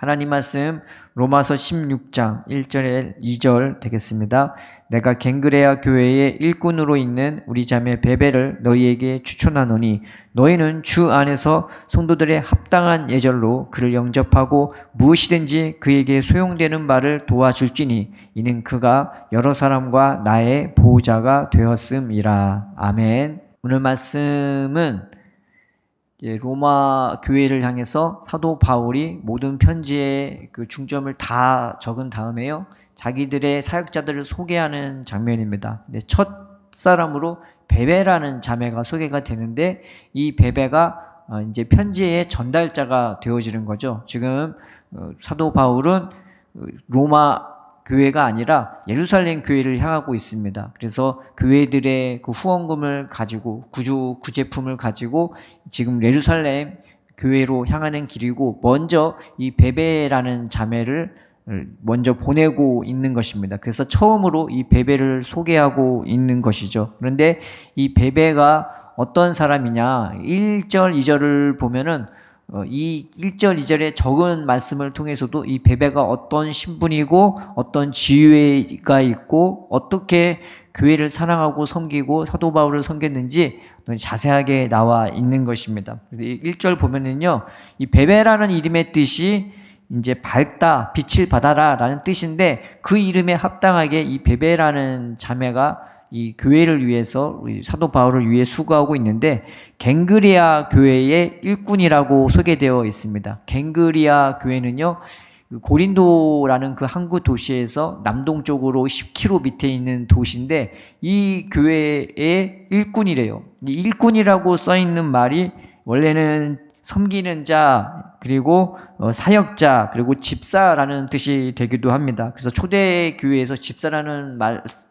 하나님 말씀 로마서 16장 1절에 2절 되겠습니다. 내가 갱그레아 교회의 일꾼으로 있는 우리 자매 베베를 너희에게 추천하노니 너희는 주 안에서 성도들의 합당한 예절로 그를 영접하고 무엇이든지 그에게 소용되는 말을 도와줄지니 이는 그가 여러 사람과 나의 보호자가 되었음이라. 아멘. 오늘 말씀은 로마 교회를 향해서 사도 바울이 모든 편지의 그 중점을 다 적은 다음에요, 자기들의 사역자들을 소개하는 장면입니다. 첫 사람으로 베베라는 자매가 소개가 되는데, 이 베베가 이제 편지의 전달자가 되어지는 거죠. 지금 사도 바울은 로마 교회가 아니라 예루살렘 교회를 향하고 있습니다. 그래서 교회들의 그 후원금을 가지고 구제품을 가지고 지금 예루살렘 교회로 향하는 길이고, 먼저 이 베베라는 자매를 먼저 보내고 있는 것입니다. 그래서 처음으로 이 베베를 소개하고 있는 것이죠. 그런데 이 베베가 어떤 사람이냐, 1절, 2절을 보면은 이 1절, 2절의 적은 말씀을 통해서도 이 베베가 어떤 신분이고 어떤 지위가 있고 어떻게 교회를 사랑하고 섬기고 사도 바울을 섬겼는지 자세하게 나와 있는 것입니다. 1절 보면은요, 이 베베라는 이름의 뜻이 이제 밝다, 빛을 받아라 라는 뜻인데, 그 이름에 합당하게 이 베베라는 자매가 이 교회를 위해서, 우리 사도 바울을 위해 수고하고 있는데, 갱그리아 교회의 일꾼이라고 소개되어 있습니다. 갱그리아 교회는요, 고린도라는 그 항구 도시에서 남동쪽으로 10km 밑에 있는 도시인데, 이 교회의 일꾼이래요. 이 일꾼이라고 써 있는 말이 원래는 섬기는 자, 그리고 사역자, 그리고 집사라는 뜻이 되기도 합니다. 그래서 초대 교회에서 집사라는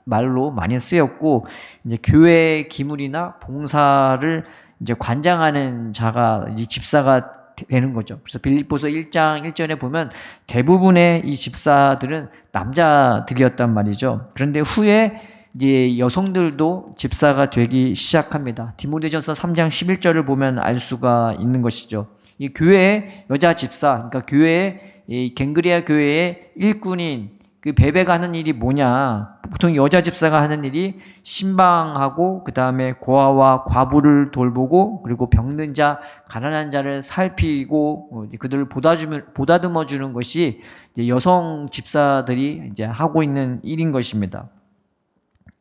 말로 많이 쓰였고, 이제 교회 기물이나 봉사를 이제 관장하는 자가 이 집사가 되는 거죠. 그래서 빌립보서 1장 1절에 보면 대부분의 이 집사들은 남자들이었단 말이죠. 그런데 후에 이제 여성들도 집사가 되기 시작합니다. 디모데전서 3장 11절을 보면 알 수가 있는 것이죠. 이 교회의 여자 집사, 그러니까 교회의 이 갱그리아 교회의 일꾼인 그 베베가 하는 일이 뭐냐? 보통 여자 집사가 하는 일이 신방하고, 그 다음에 고아와 과부를 돌보고, 그리고 병든 자, 가난한 자를 살피고 그들을 보다듬어 주는 것이 이제 여성 집사들이 이제 하고 있는 일인 것입니다.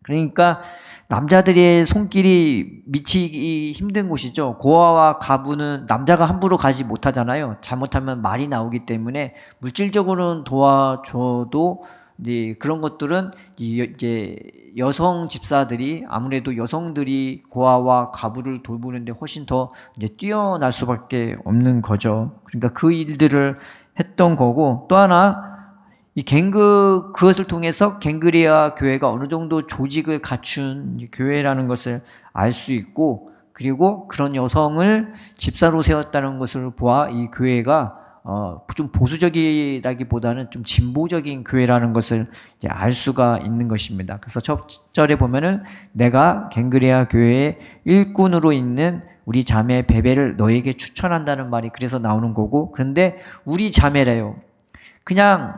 그러니까 남자들의 손길이 미치기 힘든 곳이죠. 고아와 과부는 남자가 함부로 가지 못하잖아요. 잘못하면 말이 나오기 때문에 물질적으로는 도와줘도 이제 그런 것들은 이제 여성 집사들이, 아무래도 여성들이 고아와 과부를 돌보는데 훨씬 더 이제 뛰어날 수밖에 없는 거죠. 그러니까 그 일들을 했던 거고, 또 하나 그것을 통해서 갱그리아 교회가 어느 정도 조직을 갖춘 교회라는 것을 알 수 있고, 그리고 그런 여성을 집사로 세웠다는 것을 보아 이 교회가 좀 보수적이라기보다는 좀 진보적인 교회라는 것을 이제 알 수가 있는 것입니다. 그래서 첫 절에 보면은 내가 갱그리아 교회의 일꾼으로 있는 우리 자매 베베를 너에게 추천한다는 말이 그래서 나오는 거고, 그런데 우리 자매래요. 그냥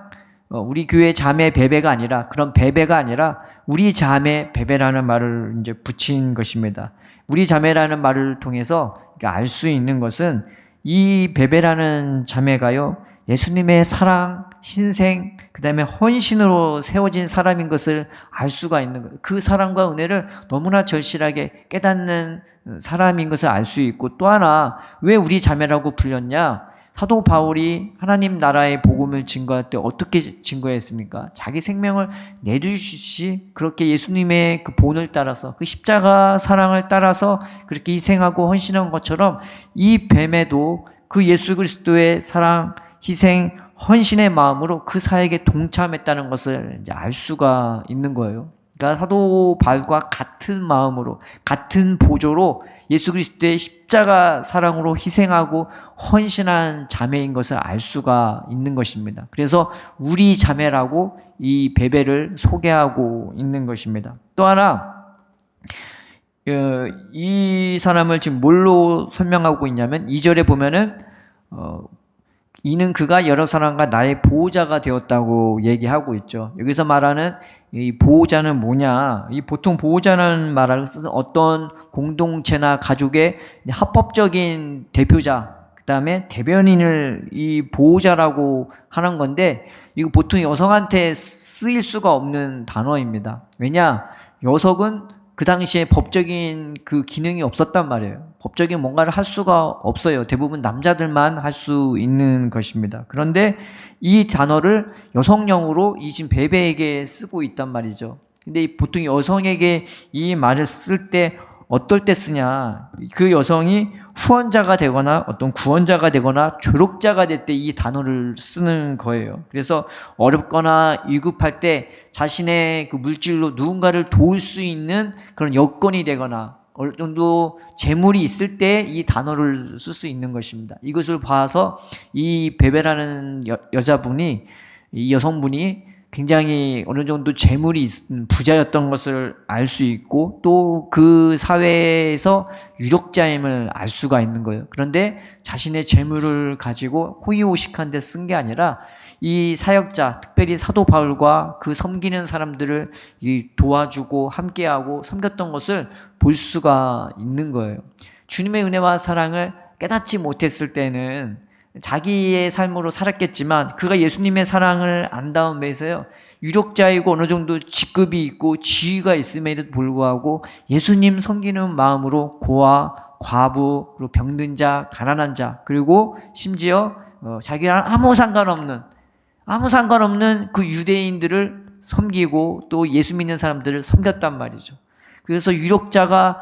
우리 교회 자매 베베가 아니라, 그런 베베가 아니라 우리 자매 베베라는 말을 이제 붙인 것입니다. 우리 자매라는 말을 통해서 알 수 있는 것은 이 베베라는 자매가요, 예수님의 사랑, 신생, 그 다음에 헌신으로 세워진 사람인 것을 알 수가 있는 거예요. 그 사랑과 은혜를 너무나 절실하게 깨닫는 사람인 것을 알 수 있고, 또 하나 왜 우리 자매라고 불렸냐? 사도 바울이 하나님 나라의 복음을 증거할 때 어떻게 증거했습니까? 자기 생명을 내주시시 그렇게 예수님의 그 본을 따라서, 그 십자가 사랑을 따라서 그렇게 희생하고 헌신한 것처럼 이 뱀에도 그 예수 그리스도의 사랑, 희생, 헌신의 마음으로 그 사역에 동참했다는 것을 이제 알 수가 있는 거예요. 그러니까 사도 바울과 같은 마음으로, 같은 보조로 예수 그리스도의 십자가 사랑으로 희생하고 헌신한 자매인 것을 알 수가 있는 것입니다. 그래서 우리 자매라고 이 베베를 소개하고 있는 것입니다. 또 하나, 이 사람을 지금 뭘로 설명하고 있냐면 2절에 보면은 이는 그가 여러 사람과 나의 보호자가 되었다고 얘기하고 있죠. 여기서 말하는 이 보호자는 뭐냐? 이 보통 보호자라는 말을 쓰는 어떤 공동체나 가족의 합법적인 대표자, 그 다음에 대변인을 이 보호자라고 하는 건데, 이거 보통 여성한테 쓰일 수가 없는 단어입니다. 왜냐? 여성은 그 당시에 법적인 그 기능이 없었단 말이에요. 법적인 뭔가를 할 수가 없어요. 대부분 남자들만 할 수 있는 것입니다. 그런데 이 단어를 여성용으로 이 지금 베베에게 쓰고 있단 말이죠. 근데 보통 여성에게 이 말을 쓸 때 어떨 때 쓰냐? 그 여성이 후원자가 되거나 어떤 구원자가 되거나 조력자가 될 때 이 단어를 쓰는 거예요. 그래서 어렵거나 위급할 때 자신의 그 물질로 누군가를 도울 수 있는 그런 여건이 되거나 어느 정도 재물이 있을 때 이 단어를 쓸 수 있는 것입니다. 이것을 봐서 이 베베라는 여자분이, 이 여성분이 굉장히 어느 정도 재물이 있는 부자였던 것을 알 수 있고 또 그 사회에서 유력자임을 알 수가 있는 거예요. 그런데 자신의 재물을 가지고 호의호식한 데 쓴 게 아니라 이 사역자, 특별히 사도 바울과 그 섬기는 사람들을 도와주고 함께하고 섬겼던 것을 볼 수가 있는 거예요. 주님의 은혜와 사랑을 깨닫지 못했을 때는 자기의 삶으로 살았겠지만 그가 예수님의 사랑을 안 다음에서요, 유력자이고 어느 정도 직급이 있고 지위가 있음에도 불구하고 예수님 섬기는 마음으로 고아, 과부, 그리고 병든 자, 가난한 자, 그리고 심지어 자기랑 아무 상관없는 그 유대인들을 섬기고 또 예수 믿는 사람들을 섬겼단 말이죠. 그래서 유력자가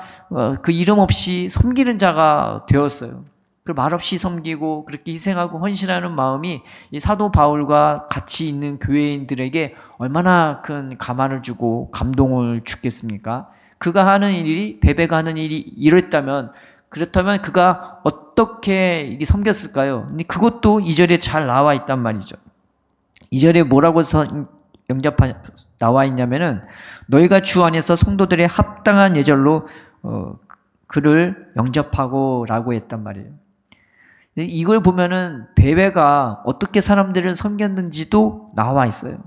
그 이름 없이 섬기는 자가 되었어요. 그 말없이 섬기고 그렇게 희생하고 헌신하는 마음이 이 사도 바울과 같이 있는 교회인들에게 얼마나 큰 감화를 주고 감동을 주겠습니까? 그가 하는 일이, 베베가 하는 일이 이랬다면, 그렇다면 그가 어떻게 이게 섬겼을까요? 근데 그것도 2절에 잘 나와 있단 말이죠. 2절에 뭐라고 나와 있냐면은, 너희가 주 안에서 성도들의 합당한 예절로 그를 영접하고 라고 했단 말이에요. 이걸 보면은 베베가 어떻게 사람들을 섬겼는지도 나와 있어요.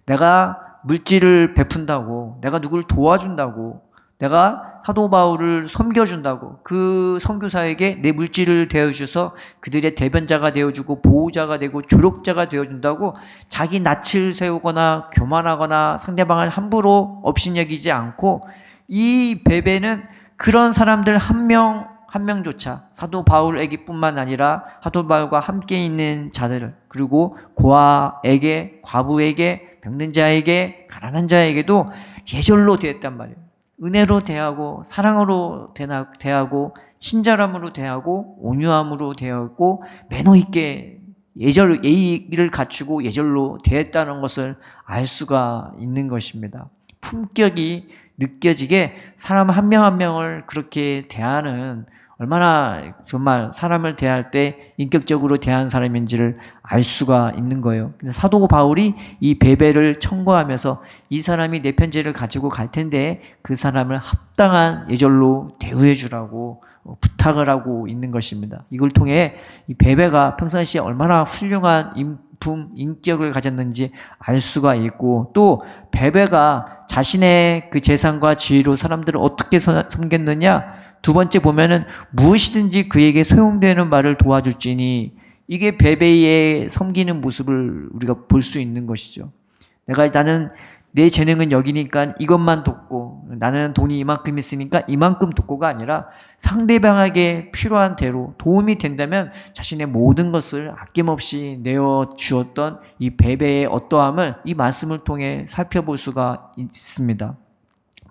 내가 물질을 베푼다고, 내가 누구를 도와준다고, 내가 사도 바울을 섬겨준다고, 그 선교사에게 내 물질을 대어주셔서 그들의 대변자가 되어주고 보호자가 되고 조력자가 되어준다고 자기 낯을 세우거나 교만하거나 상대방을 함부로 업신여기지 않고, 이 베베는 그런 사람들 한 명조차 사도 바울에게뿐만 아니라 사도 바울과 함께 있는 자들, 그리고 고아에게, 과부에게, 병든 자에게, 가난한 자에게도 예절로 대했단 말이에요. 은혜로 대하고 사랑으로 대하고 친절함으로 대하고 온유함으로 대하고 매너 있게 예의를 갖추고 예절로 대했다는 것을 알 수가 있는 것입니다. 품격이 느껴지게 사람 한 명 한 명을 그렇게 대하는, 얼마나 정말 사람을 대할 때 인격적으로 대한 사람인지를 알 수가 있는 거예요. 사도 바울이 이 베베를 청구하면서 이 사람이 내 편지를 가지고 갈 텐데 그 사람을 합당한 예절로 대우해 주라고 부탁을 하고 있는 것입니다. 이걸 통해 이 베베가 평상시에 얼마나 훌륭한 인격을 가졌는지 알 수가 있고, 또 베베가 자신의 그 재산과 지위로 사람들을 어떻게 섬겼느냐, 두 번째 보면은 무엇이든지 그에게 소용되는 말을 도와줄지니, 이게 베베의 섬기는 모습을 우리가 볼 수 있는 것이죠. 나는 내 재능은 여기니까 이것만 돕고, 나는 돈이 이만큼 있으니까 이만큼 돕고가 아니라 상대방에게 필요한 대로 도움이 된다면 자신의 모든 것을 아낌없이 내어주었던 이 베베의 어떠함을 이 말씀을 통해 살펴볼 수가 있습니다.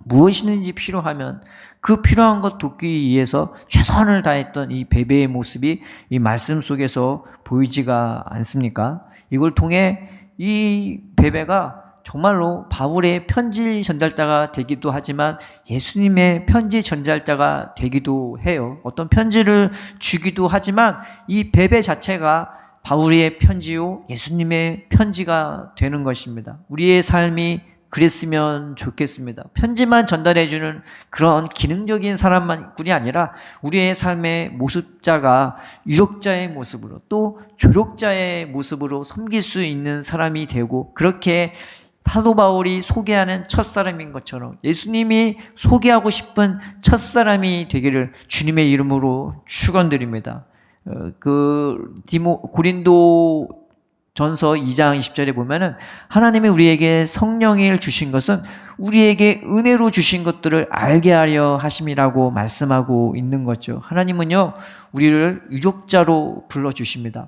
무엇이든지 필요하면 그 필요한 것 돕기 위해서 최선을 다했던 이 베베의 모습이 이 말씀 속에서 보이지가 않습니까? 이걸 통해 이 베베가 정말로 바울의 편지 전달자가 되기도 하지만 예수님의 편지 전달자가 되기도 해요. 어떤 편지를 주기도 하지만 이 베베 자체가 바울의 편지요 예수님의 편지가 되는 것입니다. 우리의 삶이 그랬으면 좋겠습니다. 편지만 전달해주는 그런 기능적인 사람만뿐이 아니라 우리의 삶의 모습자가 유력자의 모습으로 또 조력자의 모습으로 섬길 수 있는 사람이 되고, 그렇게 사도 바울이 소개하는 첫사람인 것처럼 예수님이 소개하고 싶은 첫사람이 되기를 주님의 이름으로 축원드립니다. 고린도 전서 2장 20절에 보면은 하나님이 우리에게 성령을 주신 것은 우리에게 은혜로 주신 것들을 알게 하려 하심이라고 말씀하고 있는 거죠. 하나님은요, 우리를 유족자로 불러주십니다.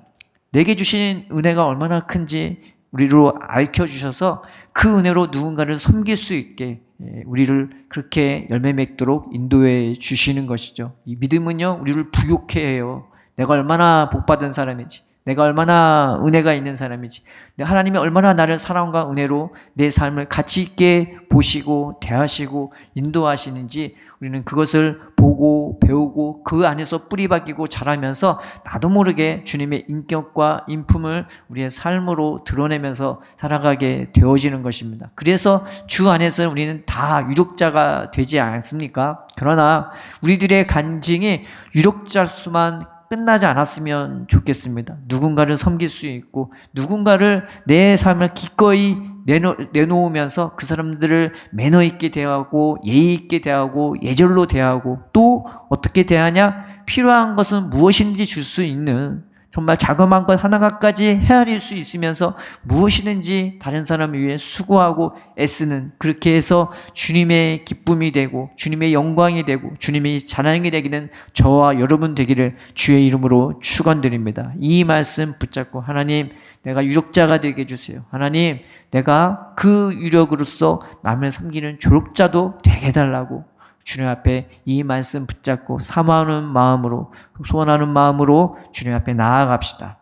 내게 주신 은혜가 얼마나 큰지 우리로 알려주셔서 그 은혜로 누군가를 섬길 수 있게 우리를 그렇게 열매 맺도록 인도해 주시는 것이죠. 이 믿음은요, 우리를 부욕해 해요. 내가 얼마나 복받은 사람인지, 내가 얼마나 은혜가 있는 사람인지, 하나님이 얼마나 나를 사랑과 은혜로 내 삶을 가치 있게 보시고 대하시고 인도하시는지 우리는 그것을 보고 배우고 그 안에서 뿌리박이고 자라면서 나도 모르게 주님의 인격과 인품을 우리의 삶으로 드러내면서 살아가게 되어지는 것입니다. 그래서 주 안에서 우리는 다 유력자가 되지 않습니까? 그러나 우리들의 간증이 유력자 수만 끝나지 않았으면 좋겠습니다. 누군가를 섬길 수 있고 누군가를 내 삶을 기꺼이 내놓으면서 그 사람들을 매너 있게 대하고 예의 있게 대하고 예절로 대하고 또 어떻게 대하냐? 필요한 것은 무엇인지 줄 수 있는 정말 자그마한 것 하나까지 헤아릴 수 있으면서 무엇이든지 다른 사람을 위해 수고하고 애쓰는, 그렇게 해서 주님의 기쁨이 되고 주님의 영광이 되고 주님의 자랑이 되기는 저와 여러분 되기를 주의 이름으로 축원드립니다. 이 말씀 붙잡고 하나님, 내가 유력자가 되게 해주세요. 하나님, 내가 그 유력으로서 남을 섬기는 조력자도 되게 해달라고 주님 앞에 이 말씀 붙잡고 사모하는 마음으로, 소원하는 마음으로 주님 앞에 나아갑시다.